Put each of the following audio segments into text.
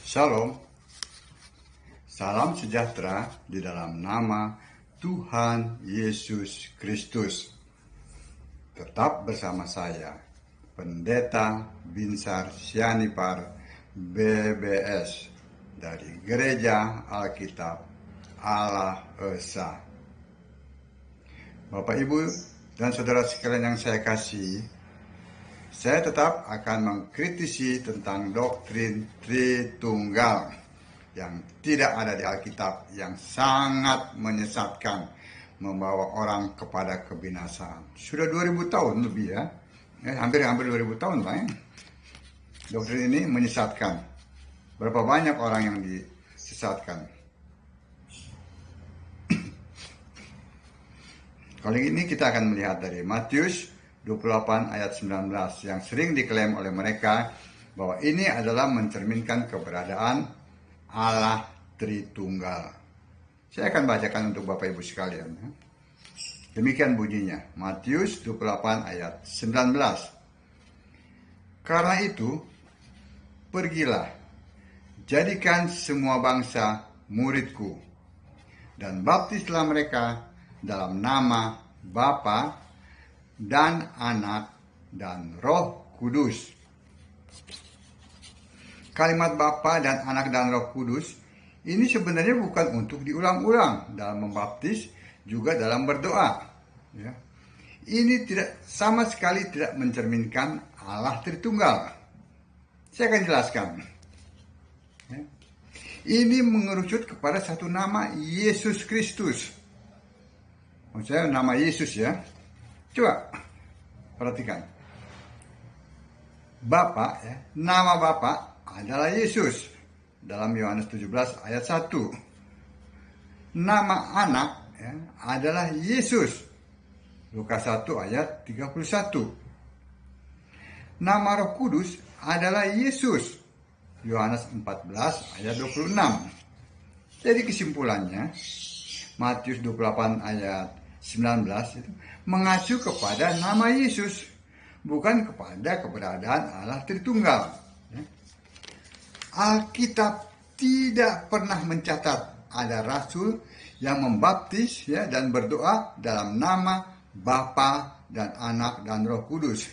Shalom, salam sejahtera di dalam nama Tuhan Yesus Kristus. Tetap bersama saya, Pendeta Binsar Sianipar BBS dari Gereja Alkitab Allah Esa. Bapak, Ibu, dan saudara sekalian yang saya kasih, saya tetap akan mengkritisi tentang doktrin Tritunggal yang tidak ada di Alkitab, yang sangat menyesatkan, membawa orang kepada kebinasaan. Sudah 2000 tahun lebih ya, hampir 2000 tahun lah ya. Doktrin ini menyesatkan. Berapa banyak orang yang disesatkan. Kali ini kita akan melihat dari Matius 28 ayat 19 yang sering diklaim oleh mereka bahwa ini adalah mencerminkan keberadaan Allah Tritunggal. Saya akan bacakan untuk Bapak Ibu sekalian. Demikian bunyinya, Matius 28 ayat 19. Karena itu, pergilah, jadikan semua bangsa muridku, dan baptislah mereka dalam nama Bapa dan Anak dan Roh Kudus. Kalimat Bapa dan Anak dan Roh Kudus ini sebenarnya bukan untuk diulang-ulang dalam membaptis, juga dalam berdoa. Ya. Ini sama sekali tidak mencerminkan Allah Tritunggal. Saya akan jelaskan. Ya. Ini mengerucut kepada satu nama, Yesus Kristus. Maksudnya nama Yesus ya. Coba perhatikan. Bapa ya, nama Bapa adalah Yesus dalam Yohanes 17 ayat 1. Nama Anak ya, adalah Yesus. Lukas 1 ayat 31. Nama Roh Kudus adalah Yesus. Yohanes 14 ayat 26. Jadi kesimpulannya, Matius 28 ayat 19 itu mengacu kepada nama Yesus, bukan kepada keberadaan Allah Tritunggal. Alkitab tidak pernah mencatat ada rasul yang membaptis ya, dan berdoa dalam nama Bapa dan Anak dan Roh Kudus,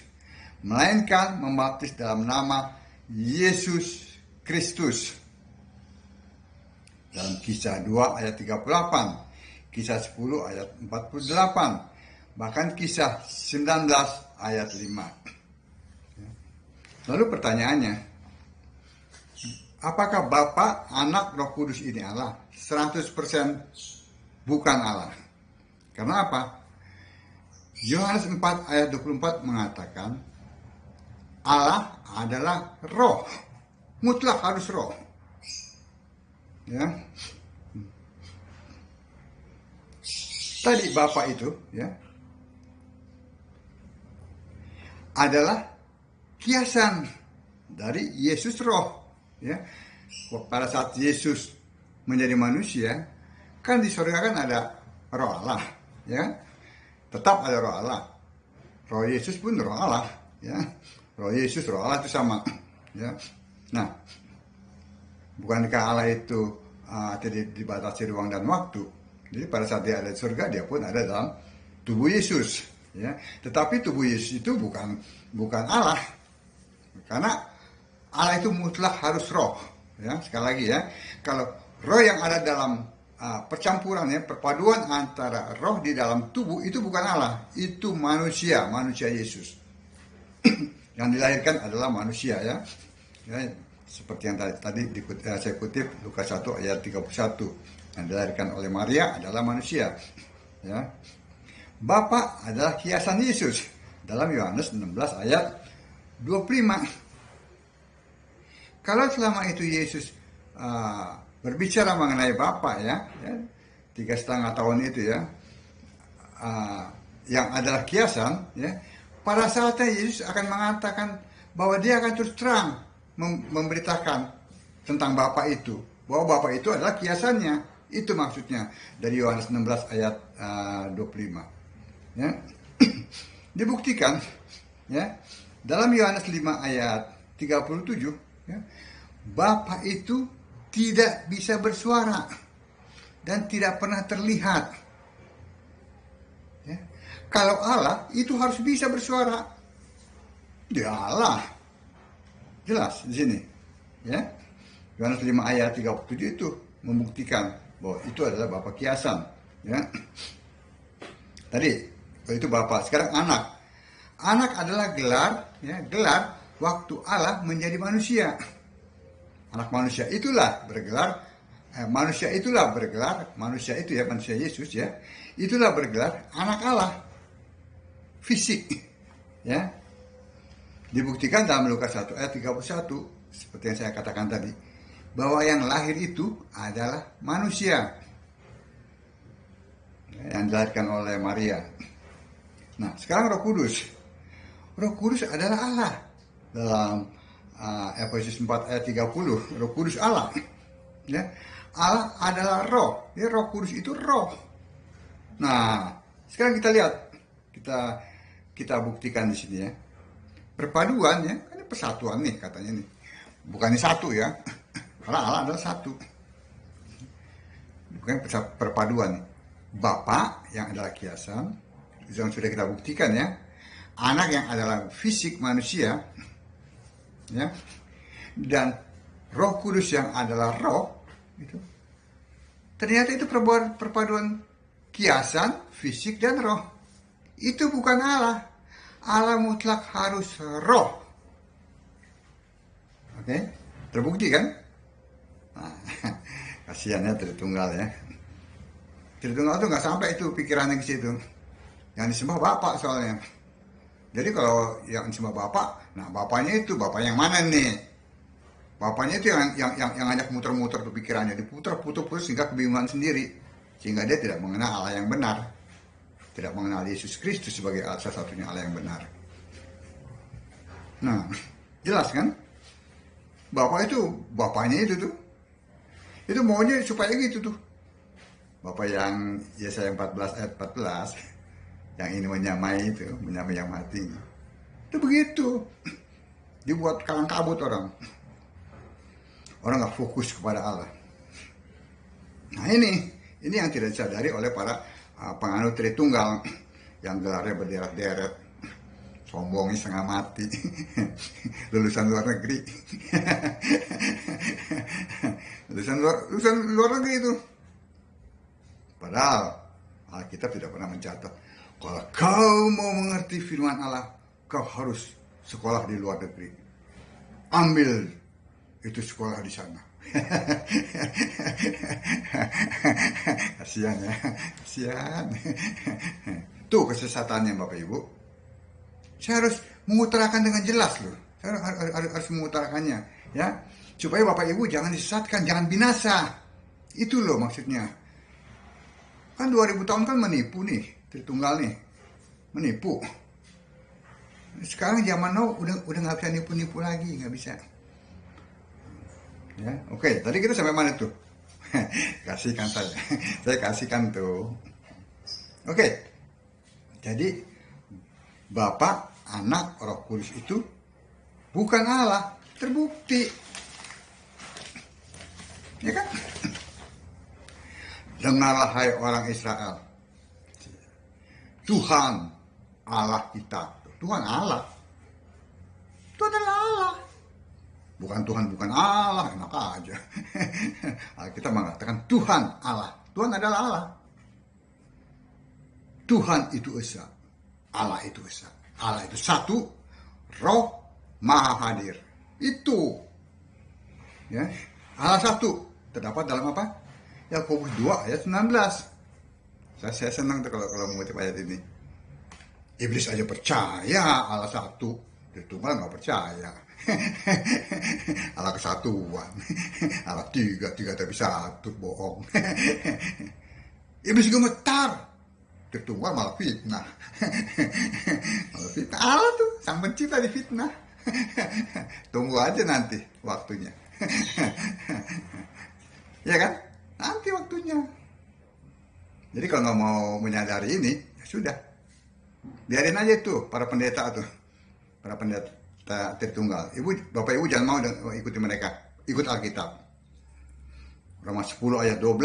melainkan membaptis dalam nama Yesus Kristus. Dalam Kisah 2 ayat 38, Kisah 10 ayat 48, bahkan Kisah 19 ayat 5. Lalu pertanyaannya, apakah Bapa, Anak, Roh Kudus ini Allah? 100% bukan Allah. Karena apa? Yohanes 4 ayat 24 mengatakan Allah adalah roh. Mutlak harus roh. Ya. Tadi Bapa itu ya adalah kiasan dari Yesus roh ya. Pada saat Yesus menjadi manusia, kan di surga kan ada roh Allah ya. Tetap ada roh Allah. Roh Yesus pun roh Allah ya. Roh Yesus roh Allah itu sama ya. Nah, bukankah Allah itu tidak dibatasi ruang dan waktu? Jadi pada saat dia ada di surga, dia pun ada dalam tubuh Yesus. Ya. Tetapi tubuh Yesus itu bukan Allah. Karena Allah itu mutlak harus roh. Ya. Sekali lagi ya, kalau roh yang ada dalam percampuran, ya, perpaduan antara roh di dalam tubuh, itu bukan Allah. Itu manusia Yesus. Yang dilahirkan adalah manusia ya. Ya, seperti yang tadi saya kutip Lukas 1 ayat 31. Yang dilahirkan oleh Maria adalah manusia. Ya. Bapa adalah kiasan Yesus dalam Yohanes 16 ayat 25. Kalau selama itu Yesus berbicara mengenai Bapa ya 3,5 tahun itu ya, yang adalah kiasan ya, pada saatnya Yesus akan mengatakan bahwa dia akan terus terang memberitakan tentang Bapa itu, bahwa Bapa itu adalah kiasannya. Itu maksudnya dari Yohanes 16 ayat 25. Ya. Dibuktikan ya dalam Yohanes 5 ayat 37 ya, Bapa itu tidak bisa bersuara dan tidak pernah terlihat. Ya. Kalau Allah itu harus bisa bersuara. Dia Allah. Jelas di sini. Ya. Yohanes 5 ayat 37 itu membuktikan bahwa itu adalah Bapa kiasan. Ya. Tadi itu Bapa, sekarang anak. Anak adalah gelar, ya, gelar waktu Allah menjadi manusia. Anak manusia itulah bergelar, manusia itu ya, manusia Yesus ya, itulah bergelar anak Allah, fisik, ya. Dibuktikan dalam Lukas 1 ayat 31, seperti yang saya katakan tadi, bahwa yang lahir itu adalah manusia, yang dilahirkan oleh Maria. Nah, sekarang Roh Kudus. Roh Kudus adalah Allah. Dalam Efesus 4 ayat 30, Roh Kudus Allah. Ya. Allah adalah roh. Ya, Roh Kudus itu roh. Nah, sekarang kita lihat, kita buktikan di sini ya. Perpaduan ya, kan ini persatuan nih katanya nih. Bukannya satu ya. Karena Allah adalah satu. Bukan perpaduan. Bapa yang adalah kiasan, yang sudah kita buktikan ya. Anak yang adalah fisik manusia, ya, dan Roh Kudus yang adalah roh, gitu. Ternyata itu perpaduan kiasan, fisik dan roh. Itu bukan Allah. Allah mutlak harus roh. Oke, terbukti kan? Nah, kasihannya Tritunggal ya. Tritunggal tuh nggak sampai itu pikirannya ke situ. Yang disembah Bapak soalnya. Jadi kalau yang disembah Bapak, nah Bapaknya itu Bapak yang mana nih? Bapaknya itu yang ngajak muter-muter tuh pikirannya, diputer-puter sehingga kebingungan sendiri, sehingga dia tidak mengenal Allah yang benar, tidak mengenal Yesus Kristus sebagai salah satunya Allah yang benar. Nah, jelas kan? Bapak itu, Bapaknya itu maunya supaya gitu tuh. Bapak yang Yesaya 14 ayat 14. Yang ini menyamai yang mati. Itu begitu. Dibuat kalang kabut orang. Orang nggak fokus kepada Allah. Nah ini yang tidak disadari oleh para penganut Tritunggal yang gelarnya berderet-deret, sombongnya setengah mati, lulusan luar negeri, lulusan luar negeri itu. Padahal Alkitab tidak pernah mencatat, kalau kau mau mengerti firman Allah, kau harus sekolah di luar negeri. Ambil itu sekolah di sana. Kasihan ya, kasihan. Tuh kesesatannya Bapak Ibu. Saya harus mengutarakan dengan jelas loh. Saya harus mengutarakannya, ya, supaya Bapak Ibu jangan disesatkan, jangan binasa. Itu loh maksudnya. Kan 2000 tahun kan menipu nih, Tritunggal nih, menipu. Sekarang zaman now udah nggak bisa nipu-nipu lagi, nggak bisa. Ya, oke. Tadi kita sampai mana tuh? Kasihkan saya kasihkan tuh. Oke. Jadi Bapa, Anak, Roh Kudus itu bukan Allah, terbukti. Ya kan? Dengarlah hai orang Israel. Tuhan Allah kita. Tuhan Allah. Itu adalah Allah. Bukan Tuhan, bukan Allah. Enak aja. Kita mengatakan Tuhan Allah. Tuhan adalah Allah. Tuhan itu esa. Allah itu esa. Allah itu satu. Roh Maha Hadir. Itu. Ya. Allah satu. Terdapat dalam apa? Yakobus 2 ayat 19. Saya senang tuh kalau mengutip ayat ini. Iblis aja percaya Allah satu, itu malah nggak percaya. Allah kesatuan, Allah tiga tapi satu, bohong. Iblis gemetar, Tritunggal malah fitnah. Malah fitnah. Allah tuh sang pencipta di fitnah. Tunggu aja nanti waktunya. Ya kan? Nanti waktunya. Jadi kalau nggak mau menyadari ini, ya sudah. Biarin aja tuh para pendeta Tritunggal. Bapak Ibu jangan mau ikuti mereka. ikut Alkitab. Roma 10 ayat 12.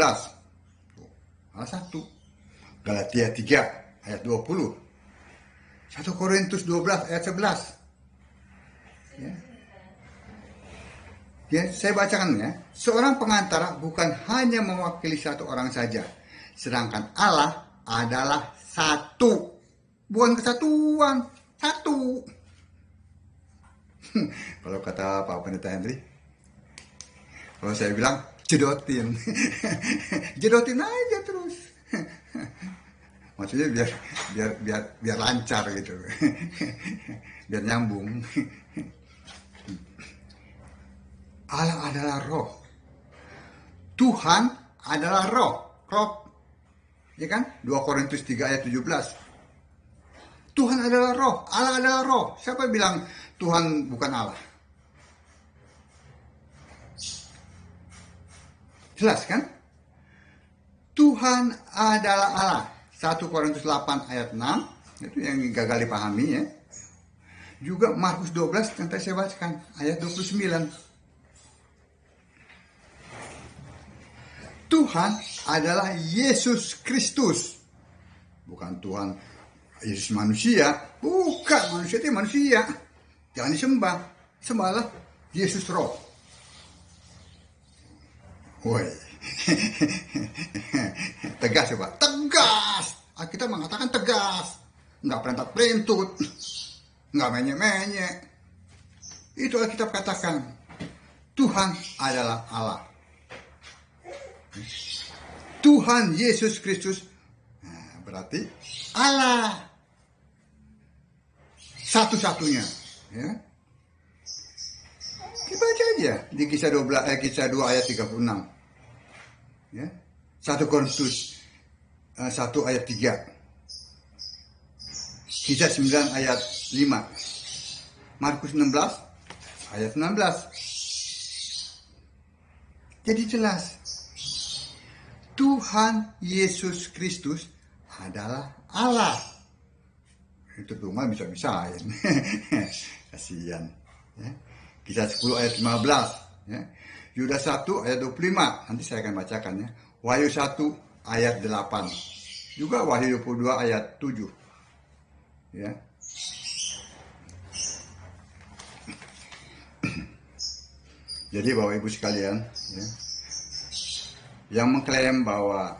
Allah satu. Galatia 3 ayat 20. 1 Korintus 12 ayat 11. Ya. Ya, saya bacakan ya. Seorang pengantara bukan hanya mewakili satu orang saja. Sedangkan Allah adalah satu. Bukan kesatuan. Satu. Kalau kata Pak Pendeta Henry, kalau saya bilang, jedotin. Jedotin aja terus. Maksudnya biar lancar gitu. Biar nyambung. Allah adalah roh. Tuhan adalah roh. Roh. Ya kan? 2 Korintus 3 ayat 17. Tuhan adalah roh. Allah adalah roh. Siapa bilang Tuhan bukan Allah? Jelas kan? Tuhan adalah Allah. 1 Korintus 8 ayat 6. Itu yang gagal dipahami ya. Juga Markus 12 yang tadi saya bacakan. Ayat 29. Tuhan adalah Yesus Kristus. Bukan Tuhan Yesus manusia. Bukan, manusia itu manusia. Jangan disembah. Sembahlah Yesus roh. Woi. Tegas ya Pak. Tegas. Kita mengatakan tegas. Nggak perentat-perentut. Nggak menye-menye. Itu Alkitab katakan. Tuhan adalah Allah. Tuhan Yesus Kristus, nah, berarti Allah satu-satunya. Ya. Kita baca aja di kisah 2 ayat 36. Ya. 1 Korintus 1 ayat 3. Kisah 9 ayat 5. Markus 16 ayat 16. Jadi jelas. Tuhan Yesus Kristus adalah Allah. Itu tunggal bisa-bisain. Kasihan. Ya. Kisah 10 ayat 15. Ya. Yudas 1 ayat 25. Nanti saya akan bacakan ya. Wahyu 1 ayat 8. Juga Wahyu 22 ayat 7. Ya. Jadi Bapak Ibu sekalian, ya, yang mengklaim bahwa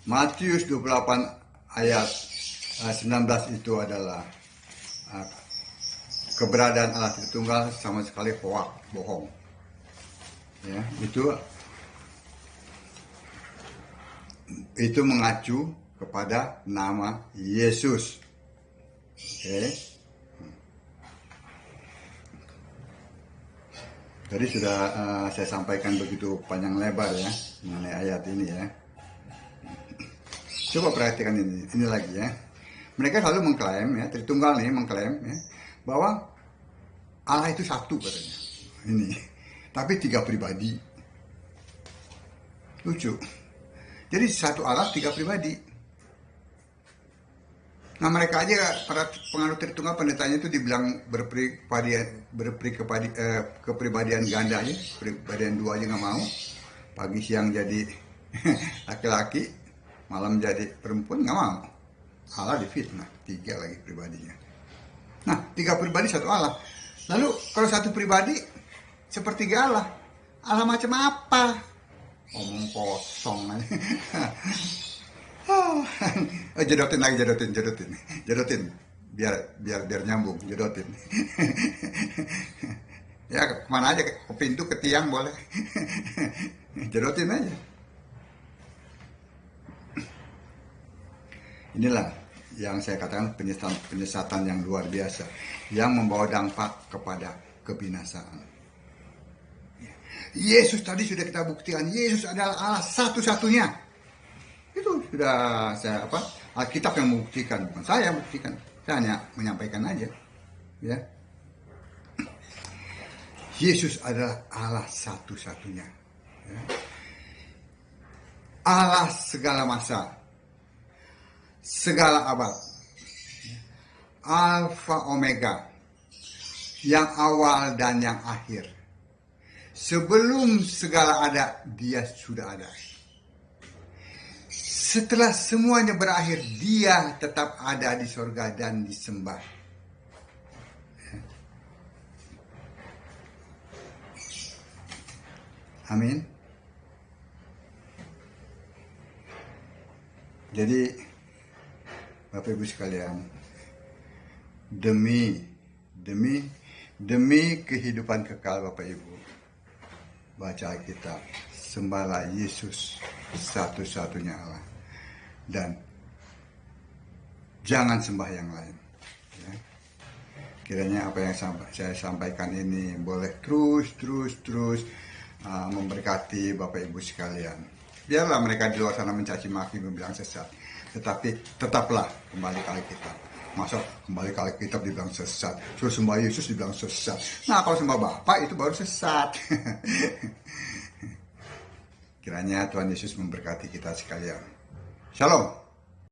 Matius 28 ayat 19 itu adalah keberadaan Allah Tritunggal sama sekali hoak, bohong. Ya, itu mengacu kepada nama Yesus. Oke. Tadi sudah saya sampaikan begitu panjang lebar ya mengenai ayat ini ya. Coba perhatikan ini lagi ya. Mereka selalu mengklaim ya, Tritunggal nih mengklaim ya, bahwa Allah itu satu katanya. Ini, tapi 3 pribadi. Lucu. Jadi satu Allah 3 pribadi. Nah mereka aja para penganut Tritunggal pendetanya itu dibilang kepribadian ganda aja, kepribadian 2 aja nggak mau. Pagi siang jadi laki-laki, malam jadi perempuan nggak mau. Allah difitnah, 3 lagi pribadinya. Nah 3 pribadi satu Allah. Lalu kalau satu pribadi sepertiga Allah, Allah macam apa? Omong kosong aja. Jedotin lagi, jedotin biar nyambung, jedotin. Ya kemana aja, ke pintu, ke tiang boleh. Jedotin aja. Inilah yang saya katakan penyesatan yang luar biasa, yang membawa dampak kepada kebinasaan. Yesus tadi sudah kita buktikan, Yesus adalah Allah satu-satunya. Itu sudah Alkitab yang membuktikan, bukan saya yang buktikan. Saya hanya menyampaikan aja. Ya. Yesus adalah Allah satu-satunya. Ya. Allah segala masa, segala abad. Alfa Omega, yang awal dan yang akhir. Sebelum segala ada, dia sudah ada. Setelah semuanya berakhir, dia tetap ada di surga dan disembah. Amin. Jadi, Bapak Ibu sekalian, demi kehidupan kekal Bapak Ibu, baca Alkitab, sembahlah Yesus satu-satunya Allah, dan jangan sembah yang lain. Ya. Kiranya apa yang saya sampaikan ini boleh terus memberkati Bapak Ibu sekalian. Biarlah mereka di luar sana mencaci maki, membilang sesat, tetapi tetaplah kembali ke Alkitab. Masa kembali ke Alkitab dibilang sesat, terus sembah Yesus dibilang sesat. Nah, kalau sembah Bapa itu baru sesat. Kiranya Tuhan Yesus memberkati kita sekalian. Shalom.